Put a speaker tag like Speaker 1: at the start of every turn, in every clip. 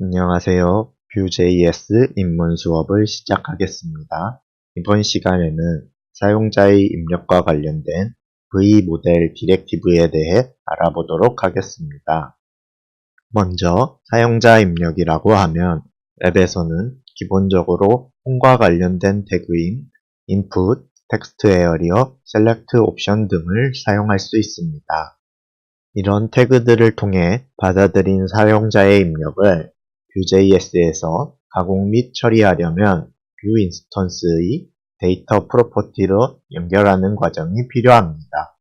Speaker 1: 안녕하세요. Vue.js 입문 수업을 시작하겠습니다. 이번 시간에는 사용자의 입력과 관련된 V모델 디렉티브에 대해 알아보도록 하겠습니다. 먼저 사용자 입력이라고 하면 웹에서는 기본적으로 홈과 관련된 태그인 input, text area, select 옵션 등을 사용할 수 있습니다. 이런 태그들을 통해 받아들인 사용자의 입력을 Vue.js에서 가공 및 처리하려면 뷰 인스턴스의 데이터 프로퍼티로 연결하는 과정이 필요합니다.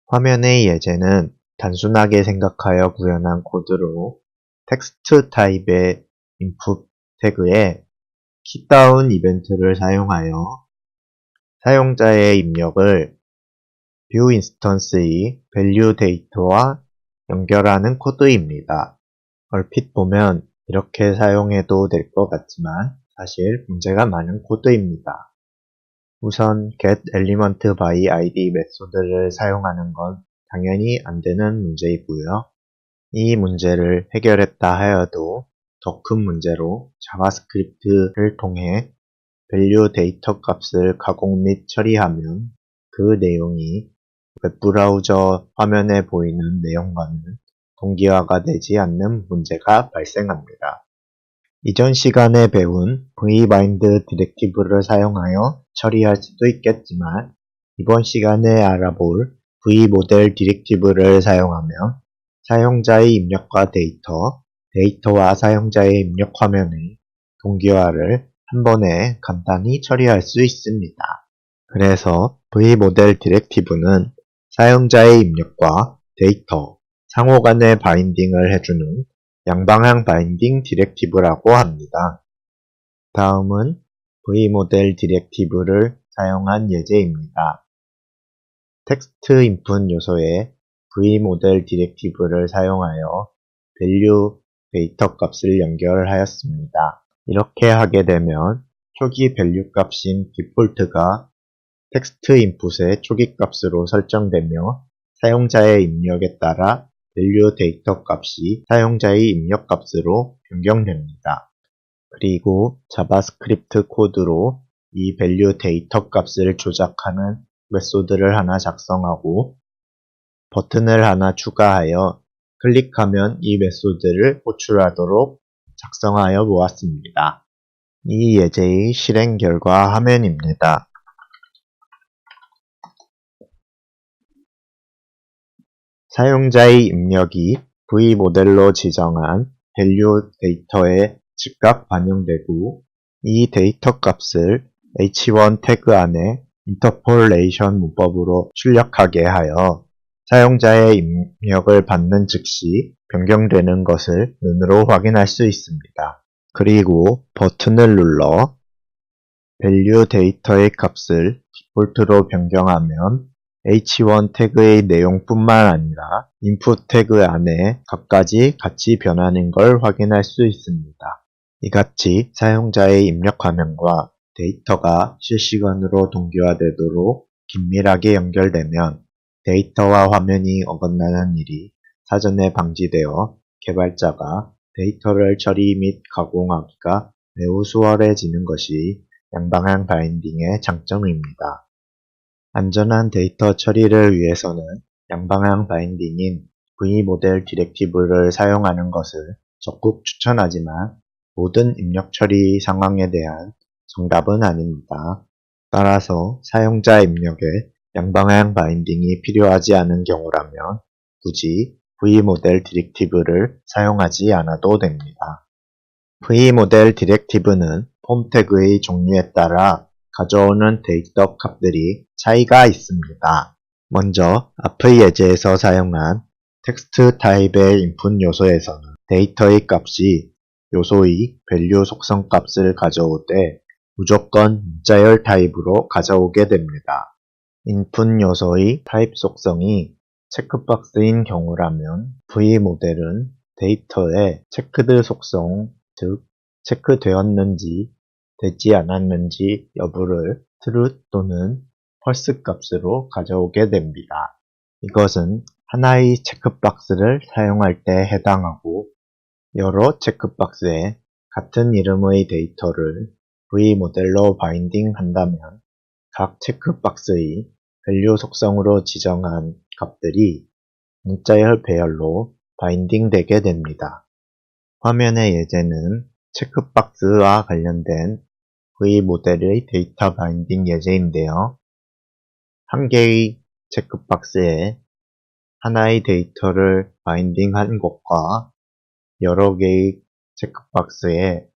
Speaker 1: 화면의 예제는 단순하게 생각하여 구현한 코드로 텍스트 타입의 input 태그에 키다운 이벤트를 사용하여 사용자의 입력을 뷰 인스턴스의 밸류 데이터와 연결하는 코드입니다. 얼핏 보면 이렇게 사용해도 될 것 같지만 사실 문제가 많은 코드입니다. 우선 getElementById 메소드를 사용하는 건 당연히 안 되는 문제이고요. 이 문제를 해결했다 하여도 더 큰 문제로 자바스크립트를 통해 밸류 데이터 값을 가공 및 처리하면 그 내용이 웹브라우저 화면에 보이는 내용과는 동기화가 되지 않는 문제가 발생합니다. 이전 시간에 배운 vbind 디렉티브를 사용하여 처리할 수도 있겠지만 이번 시간에 알아볼 v모델 디렉티브를 사용하면 사용자의 입력과 데이터와 사용자의 입력 화면의 동기화를 한 번에 간단히 처리할 수 있습니다. 그래서 v모델 디렉티브는 사용자의 입력과 데이터, 상호 간의 바인딩을 해주는 양방향 바인딩 디렉티브라고 합니다. 다음은 v모델 디렉티브를 사용한 예제입니다. 텍스트 인풋 요소에 v모델 디렉티브를 사용하여 밸류 데이터 값을 연결하였습니다. 이렇게 하게 되면 초기 밸류 값인 디폴트가 텍스트 인풋의 초기 값으로 설정되며 사용자의 입력에 따라 밸류 데이터 값이 사용자의 입력 값으로 변경됩니다. 그리고 자바스크립트 코드로 이 밸류 데이터 값을 조작하는 메소드를 하나 작성하고 버튼을 하나 추가하여 클릭하면 이 메소드를 호출하도록 작성하여 보았습니다. 이 예제의 실행 결과 화면입니다. 사용자의 입력이 v모델로 지정한 밸류 데이터에 즉각 반영되고 이 데이터 값을 h1 태그 안에 인터폴레이션 문법으로 출력하게 하여 사용자의 입력을 받는 즉시 변경되는 것을 눈으로 확인할 수 있습니다. 그리고 버튼을 눌러 밸류 데이터의 값을 디폴트로 변경하면 h1 태그의 내용뿐만 아니라 input 태그 안에 값까지 같이 변하는 걸 확인할 수 있습니다. 이같이 사용자의 입력 화면과 데이터가 실시간으로 동기화되도록 긴밀하게 연결되면 데이터와 화면이 어긋나는 일이 사전에 방지되어 개발자가 데이터를 처리 및 가공하기가 매우 수월해지는 것이 양방향 바인딩의 장점입니다. 안전한 데이터 처리를 위해서는 양방향 바인딩인 v모델 디렉티브를 사용하는 것을 적극 추천하지만 모든 입력 처리 상황에 대한 정답은 아닙니다. 따라서 사용자 입력에 양방향 바인딩이 필요하지 않은 경우라면 굳이 v모델 디렉티브를 사용하지 않아도 됩니다. v모델 디렉티브는 폼 태그의 종류에 따라 가져오는 데이터 값들이 차이가 있습니다. 먼저 앞의 예제에서 사용한 텍스트 타입의 인풋 요소에서는 데이터의 값이 요소의 밸류 속성 값을 가져올 때 무조건 문자열 타입으로 가져오게 됩니다. 인풋 요소의 타입 속성이 체크박스인 경우라면 v모델은 데이터의 체크드 속성, 즉 체크되었는지 되지 않았는지 여부를 true 또는 false 값으로 가져오게 됩니다. 이것은 하나의 체크박스를 사용할 때 해당하고 여러 체크박스에 같은 이름의 데이터를 V모델로 바인딩한다면 각 체크박스의 밸류 속성으로 지정한 값들이 문자열 배열로 바인딩되게 됩니다. 화면의 예제는 체크박스와 관련된 V모델의 데이터 바인딩 예제인데요. 한 개의 체크박스에 하나의 데이터를 바인딩한 것과 여러 개의 체크박스에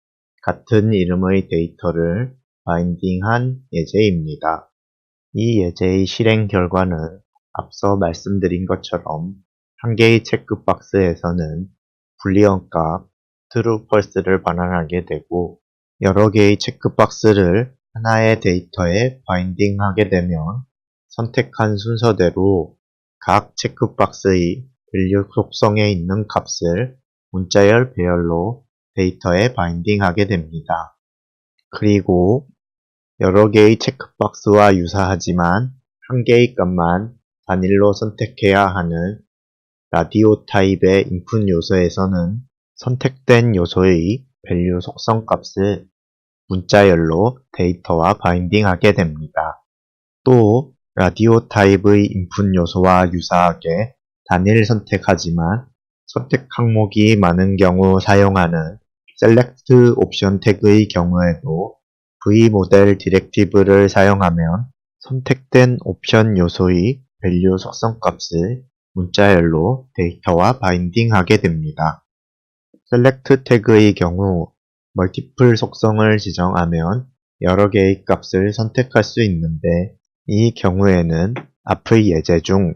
Speaker 1: 같은 이름의 데이터를 바인딩한 예제입니다. 이 예제의 실행 결과는 앞서 말씀드린 것처럼 한 개의 체크박스에서는 불리언 값 true, false를 반환하게 되고 여러 개의 체크박스를 하나의 데이터에 바인딩하게 되면 선택한 순서대로 각 체크박스의 밸류 속성에 있는 값을 문자열 배열로 데이터에 바인딩하게 됩니다. 그리고 여러 개의 체크박스와 유사하지만 한 개의 값만 단일로 선택해야 하는 라디오 타입의 인풋 요소에서는 선택된 요소의 밸류 속성 값을 문자열로 데이터와 바인딩하게 됩니다. 또 라디오 타입의 인풋 요소와 유사하게 단일 선택하지만 선택 항목이 많은 경우 사용하는 셀렉트 옵션 태그의 경우에도 V모델 디렉티브를 사용하면 선택된 옵션 요소의 밸류 속성 값을 문자열로 데이터와 바인딩하게 됩니다. 셀렉트 태그의 경우 멀티플 속성을 지정하면 여러 개의 값을 선택할 수 있는데 이 경우에는 앞의 예제 중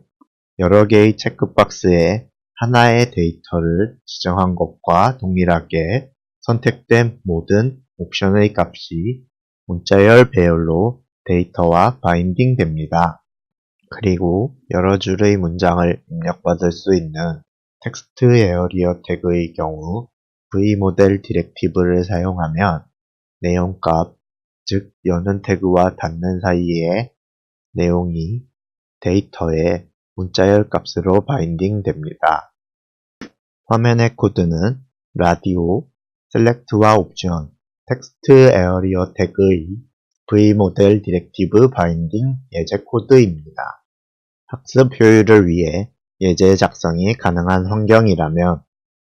Speaker 1: 여러 개의 체크박스에 하나의 데이터를 지정한 것과 동일하게 선택된 모든 옵션의 값이 문자열 배열로 데이터와 바인딩 됩니다. 그리고 여러 줄의 문장을 입력받을 수 있는 텍스트 에어리어 태그의 경우 V모델 디렉티브를 사용하면 내용값, 즉 여는 태그와 닫는 사이의 내용이 데이터의 문자열 값으로 바인딩 됩니다. 화면의 코드는 라디오, 셀렉트와 옵션, 텍스트 에어리어 태그의 V모델 디렉티브 바인딩 예제 코드입니다. 학습 효율을 위해 예제 작성이 가능한 환경이라면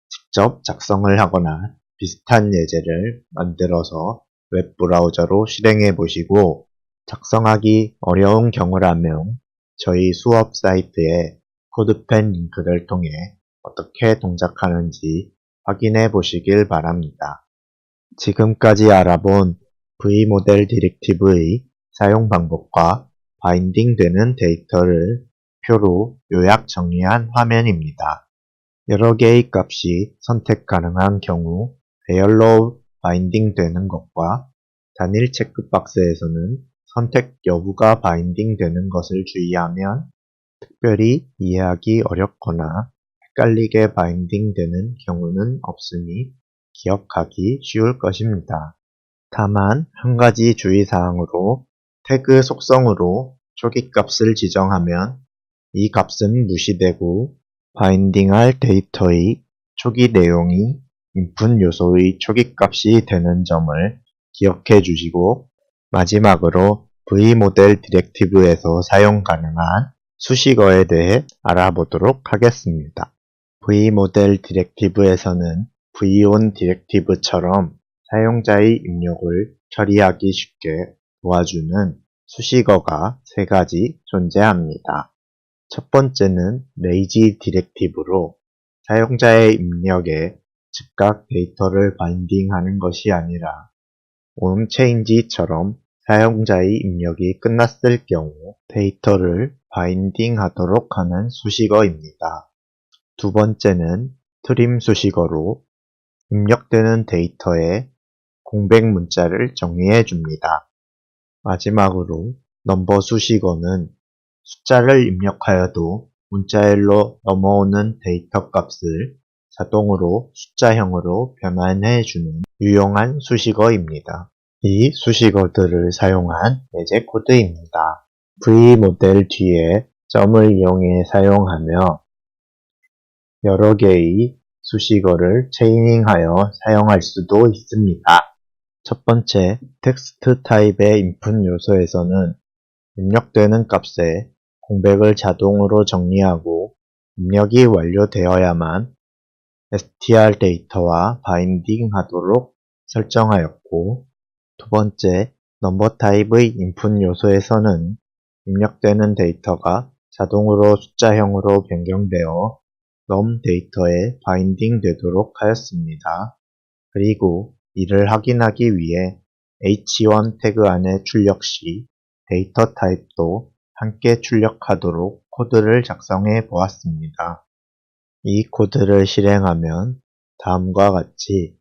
Speaker 1: 직접 작성을 하거나 비슷한 예제를 만들어서 웹브라우저로 실행해 보시고 작성하기 어려운 경우라면 저희 수업 사이트에 코드펜 링크를 통해 어떻게 동작하는지 확인해 보시길 바랍니다. 지금까지 알아본 V모델 디렉티브의 사용 방법과 바인딩되는 데이터를 표로 요약 정리한 화면입니다. 여러 개의 값이 선택 가능한 경우 배열로 바인딩되는 것과 단일 체크박스에서는 선택 여부가 바인딩되는 것을 주의하면 특별히 이해하기 어렵거나 헷갈리게 바인딩되는 경우는 없으니 기억하기 쉬울 것입니다. 다만 한 가지 주의사항으로 태그 속성으로 초기값을 지정하면 이 값은 무시되고 바인딩할 데이터의 초기 내용이 인풋 요소의 초기값이 되는 점을 기억해 주시고 마지막으로 V모델 디렉티브에서 사용 가능한 수식어에 대해 알아보도록 하겠습니다. V모델 디렉티브에서는 Von 디렉티브처럼 사용자의 입력을 처리하기 쉽게 도와주는 수식어가 세 가지 존재합니다. 첫 번째는 레이지 디렉티브로 사용자의 입력에 즉각 데이터를 바인딩하는 것이 아니라 onChange처럼 사용자의 입력이 끝났을 경우 데이터를 바인딩하도록 하는 수식어입니다. 두 번째는 트림 수식어로 입력되는 데이터에 공백 문자를 정리해 줍니다. 마지막으로 넘버 수식어는 숫자를 입력하여도 문자열로 넘어오는 데이터 값을 자동으로 숫자형으로 변환해 주는 유용한 수식어입니다. 이 수식어들을 사용한 예제 코드입니다. V모델 뒤에 점을 이용해 사용하며 여러 개의 수식어를 체이닝하여 사용할 수도 있습니다. 첫 번째, 텍스트 타입의 인풋 요소에서는 입력되는 값에 공백을 자동으로 정리하고 입력이 완료되어야만 str 데이터와 바인딩 하도록 설정하였고, 두 번째, 넘버 타입의 인풋 요소에서는 입력되는 데이터가 자동으로 숫자형으로 변경되어 num 데이터에 바인딩 되도록 하였습니다. 그리고 이를 확인하기 위해 h1 태그 안에 출력 시 데이터 타입도 함께 출력하도록 코드를 작성해 보았습니다. 이 코드를 실행하면 다음과 같이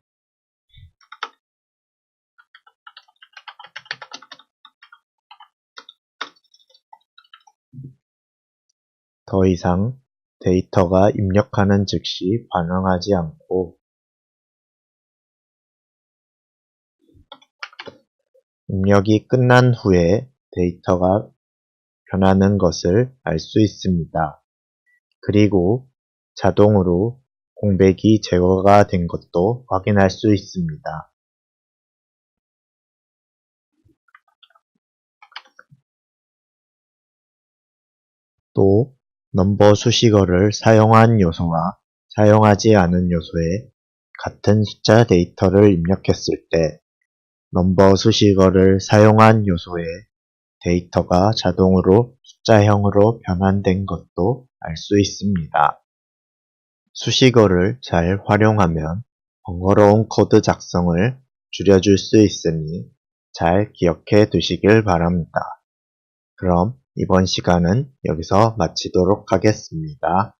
Speaker 1: 더 이상 데이터가 입력하는 즉시 반응하지 않고 입력이 끝난 후에 데이터가 변하는 것을 알 수 있습니다. 그리고 자동으로 공백이 제거가 된 것도 확인할 수 있습니다. 또 넘버 수식어를 사용한 요소와 사용하지 않은 요소에 같은 숫자 데이터를 입력했을 때 넘버 수식어를 사용한 요소에 데이터가 자동으로 숫자형으로 변환된 것도 알 수 있습니다. 수식어를 잘 활용하면 번거로운 코드 작성을 줄여줄 수 있으니 잘 기억해 두시길 바랍니다. 그럼 이번 시간은 여기서 마치도록 하겠습니다.